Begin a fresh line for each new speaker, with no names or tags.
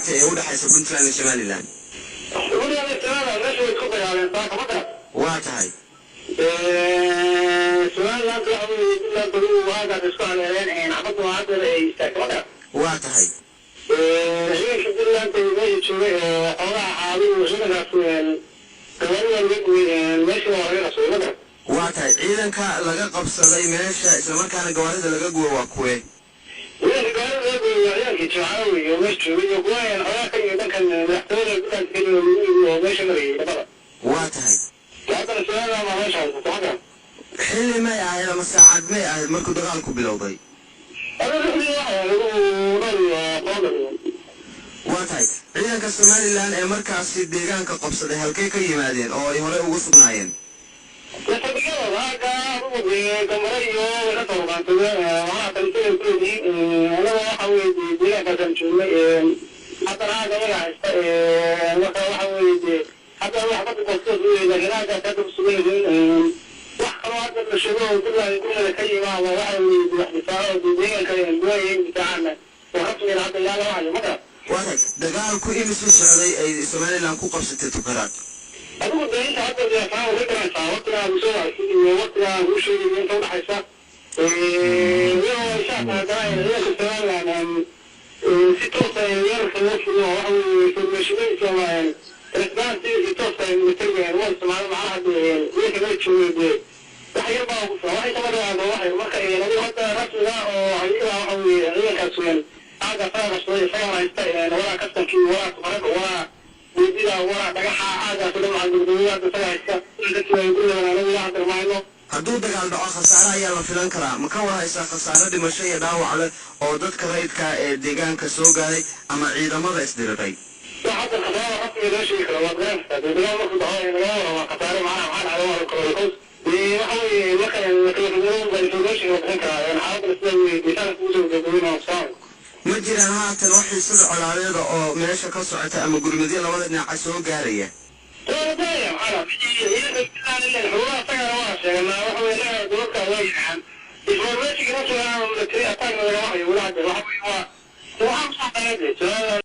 adkaatay ee u dhaxaysa Puntland iyo Somaliland waa tahay waa tahay waa tahay ciidanka laga qabsaday meesha isla markaana gawaarida laga guuray waa kuwee waa tahay xilli may ahayd ama saacad may ahayd markuu dagaalku bilowday waa tahay ciidanka Somaliland ee markaasi deegaanka qabsaday halkay ka yimaadeen oo ay hore ugu sugnaayeen dagaalku imisuu socday ay Somaliland ku qabsatay Tukaraq
أقول ده أنت حتى إذا كانوا ذكرًا فوقتها بسرعة ووقتها وشيء أنت ولا حسا وهو شاف هذا هي كمان يعني ستوصل يعرف الناس إنه هو في المشروع كمان ركبان ستوصل مترجع الوقت مع حد يمكن يشوي ده تحية بقى واحد كمان واحد ما كان يعني حتى رأسنا أو هي كسوين هذا فاهم شوية فاهم يعني ولا كتر كي ولا تفرق ولا ودينا ولا دغحا عاده كلام عن الدنيا تفاحيسا dadka ay ku leeyahay wax darmayno
hadduu dagaal dhaco khasaare ayaa la filan karaa ma ka warhaysaa khasaare dhimasho iyo dhaawac leh oo dadka rayidka ee deegaanka soo gaaray ama ciidamada isdiriray
waxa khasaare rasmi loo sheegi karo waa gaarta dagaal markuu dhaco waa khasaare macnaha waxa dhacay waa kala qoys waxa weeye marka la kala loo sheegi karaa in xaalada sida deegaanka uu soo gudbinayo saan
ma jiraan haatan wax xiisada colaaleeda oo meesha ka socota ama gurmadyo labada dhinac soo gaaraya
information